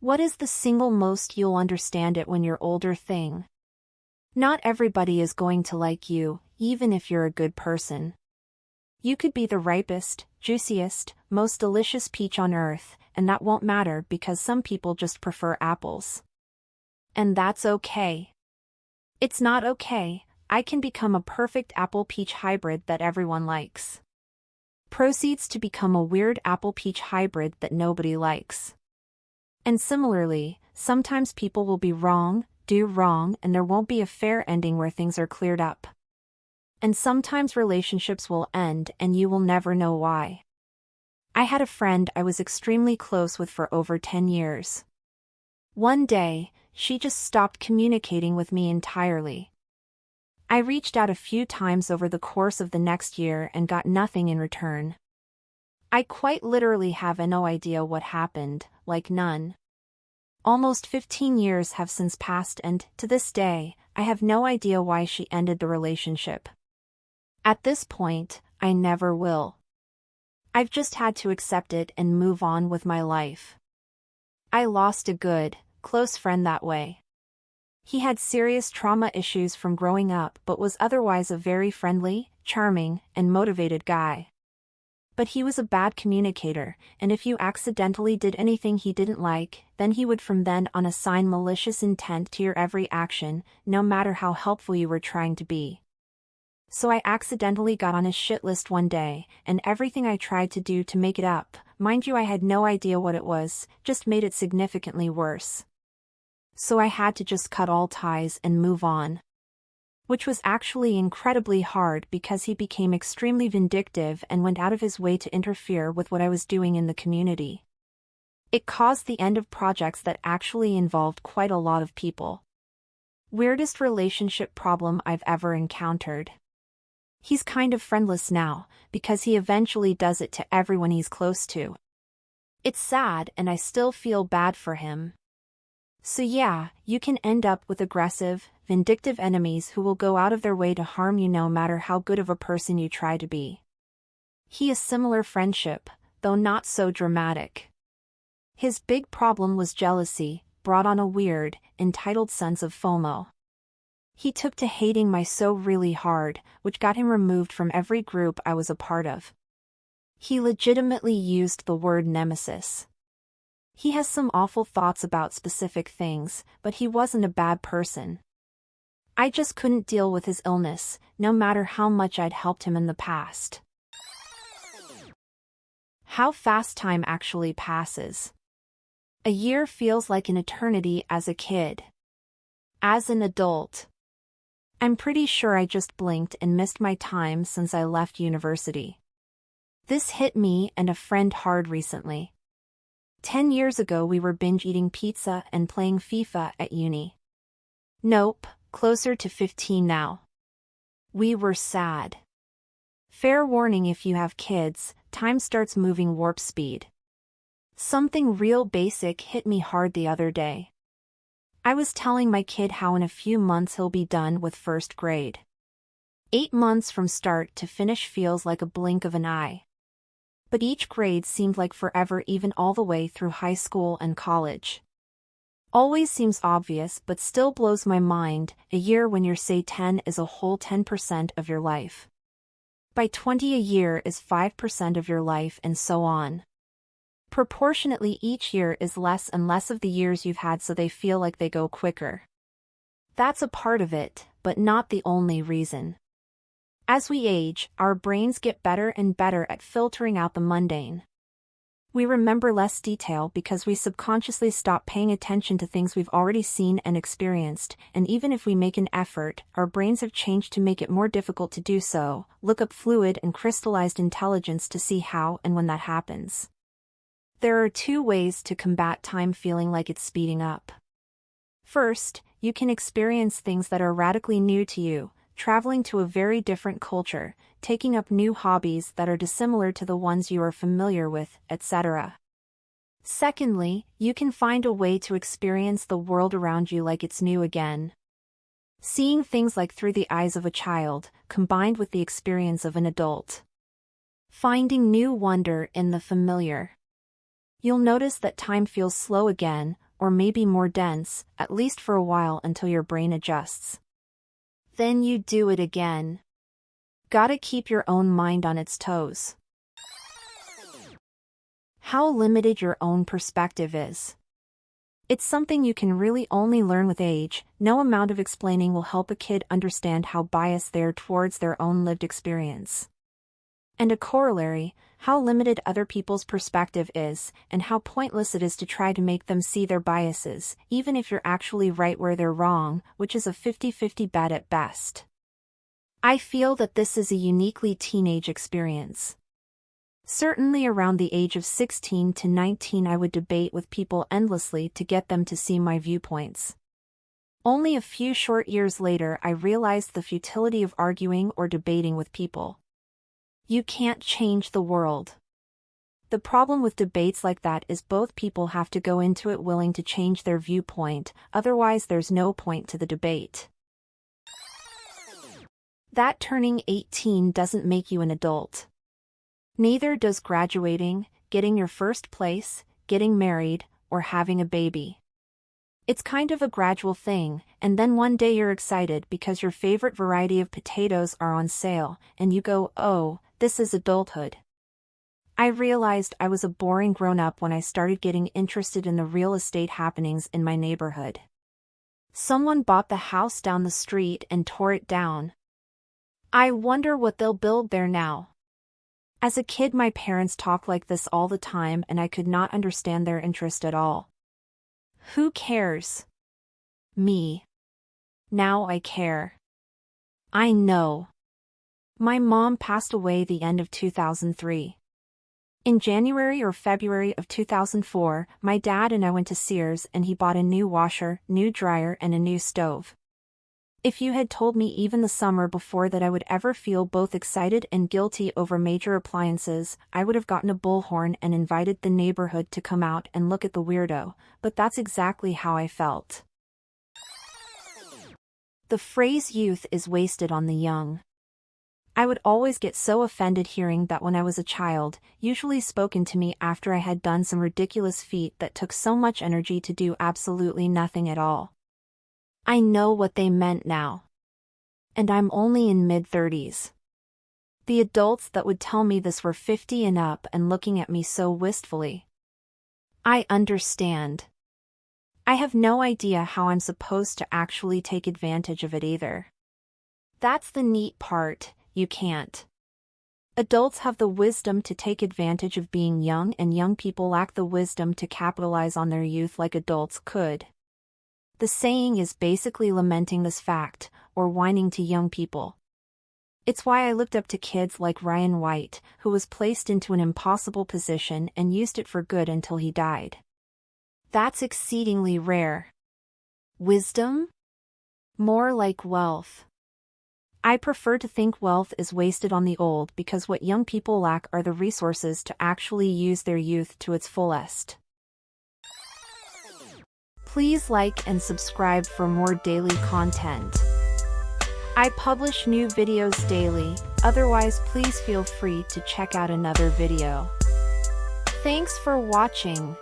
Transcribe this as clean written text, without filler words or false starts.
What is the single most you'll understand it when you're older thing? Not everybody is going to like you, even if you're a good person. You could be the ripest, juiciest, most delicious peach on earth, and that won't matter because some people just prefer apples. And that's okay. It's not okay. I can become a perfect apple-peach hybrid that everyone likes. Proceeds to become a weird apple-peach hybrid that nobody likes. And similarly, sometimes people will be wrong, do wrong, and there won't be a fair ending where things are cleared up. And sometimes relationships will end and you will never know why. I had a friend I was extremely close with for over 10 years. One day, she just stopped communicating with me entirely. I reached out a few times over the course of the next year and got nothing in return. I quite literally have no idea what happened, like none. Almost 15 years have since passed and, to this day, I have no idea why she ended the relationship. At this point, I never will. I've just had to accept it and move on with my life. I lost a good, close friend that way. He had serious trauma issues from growing up but was otherwise a very friendly, charming, and motivated guy. But he was a bad communicator, and if you accidentally did anything he didn't like, then he would from then on assign malicious intent to your every action, no matter how helpful you were trying to be. So I accidentally got on his shit list one day, and everything I tried to do to make it up, mind you I had no idea what it was, just made it significantly worse. So I had to just cut all ties and move on. Which was actually incredibly hard because he became extremely vindictive and went out of his way to interfere with what I was doing in the community. It caused the end of projects that actually involved quite a lot of people. Weirdest relationship problem I've ever encountered. He's kind of friendless now, because he eventually does it to everyone he's close to. It's sad and I still feel bad for him. So yeah, you can end up with aggressive, vindictive enemies who will go out of their way to harm you no matter how good of a person you try to be. He has similar friendship, though not so dramatic. His big problem was jealousy, brought on a weird, entitled sense of FOMO. He took to hating my so really hard, which got him removed from every group I was a part of. He legitimately used the word nemesis. He has some awful thoughts about specific things, but he wasn't a bad person. I just couldn't deal with his illness, no matter how much I'd helped him in the past. How fast time actually passes. A year feels like an eternity as a kid. As an adult, I'm pretty sure I just blinked and missed my time since I left university. This hit me and a friend hard recently. 10 years ago we were binge-eating pizza and playing FIFA at uni. Nope, closer to 15 now. We were sad. Fair warning if you have kids, time starts moving warp speed. Something real basic hit me hard the other day. I was telling my kid how in a few months he'll be done with first grade. 8 months from start to finish feels like a blink of an eye. But each grade seemed like forever, even all the way through high school and college. Always seems obvious but still blows my mind, a year when you're say 10 is a whole 10% of your life. By 20 a year is 5% of your life and so on. Proportionately each year is less and less of the years you've had, so they feel like they go quicker. That's a part of it, but not the only reason. As we age, our brains get better and better at filtering out the mundane. We remember less detail because we subconsciously stop paying attention to things we've already seen and experienced, and even if we make an effort, our brains have changed to make it more difficult to do so. Look up fluid and crystallized intelligence to see how and when that happens. There are 2 ways to combat time feeling like it's speeding up. First, you can experience things that are radically new to you, traveling to a very different culture, taking up new hobbies that are dissimilar to the ones you are familiar with, etc. Secondly, you can find a way to experience the world around you like it's new again. Seeing things like through the eyes of a child, combined with the experience of an adult. Finding new wonder in the familiar. You'll notice that time feels slow again, or maybe more dense, at least for a while until your brain adjusts. Then you do it again. Gotta keep your own mind on its toes. How limited your own perspective is. It's something you can really only learn with age. No amount of explaining will help a kid understand how biased they are towards their own lived experience. And a corollary, how limited other people's perspective is, and how pointless it is to try to make them see their biases, even if you're actually right where they're wrong, which is a 50-50 bet at best. I feel that this is a uniquely teenage experience. Certainly around the age of 16 to 19 I would debate with people endlessly to get them to see my viewpoints. Only a few short years later I realized the futility of arguing or debating with people. You can't change the world. The problem with debates like that is both people have to go into it willing to change their viewpoint, otherwise there's no point to the debate. That turning 18 doesn't make you an adult. Neither does graduating, getting your first place, getting married, or having a baby. It's kind of a gradual thing, and then one day you're excited because your favorite variety of potatoes are on sale, and you go, "Oh, this is adulthood." I realized I was a boring grown-up when I started getting interested in the real estate happenings in my neighborhood. Someone bought the house down the street and tore it down. I wonder what they'll build there now. As a kid, my parents talked like this all the time and I could not understand their interest at all. Who cares? Me. Now I care. I know. My mom passed away the end of 2003. In January or February of 2004, my dad and I went to Sears and he bought a new washer, new dryer and a new stove. If you had told me even the summer before that I would ever feel both excited and guilty over major appliances, I would have gotten a bullhorn and invited the neighborhood to come out and look at the weirdo, but that's exactly how I felt. The phrase youth is wasted on the young. I would always get so offended hearing that when I was a child, usually spoken to me after I had done some ridiculous feat that took so much energy to do absolutely nothing at all. I know what they meant now. And I'm only in mid-30s. The adults that would tell me this were 50 and up and looking at me so wistfully. I understand. I have no idea how I'm supposed to actually take advantage of it either. That's the neat part, you can't. Adults have the wisdom to take advantage of being young and young people lack the wisdom to capitalize on their youth like adults could. The saying is basically lamenting this fact, or whining to young people. It's why I looked up to kids like Ryan White, who was placed into an impossible position and used it for good until he died. That's exceedingly rare. Wisdom? More like wealth. I prefer to think wealth is wasted on the old because what young people lack are the resources to actually use their youth to its fullest. Please like and subscribe for more daily content. I publish new videos daily, otherwise please feel free to check out another video. Thanks for watching.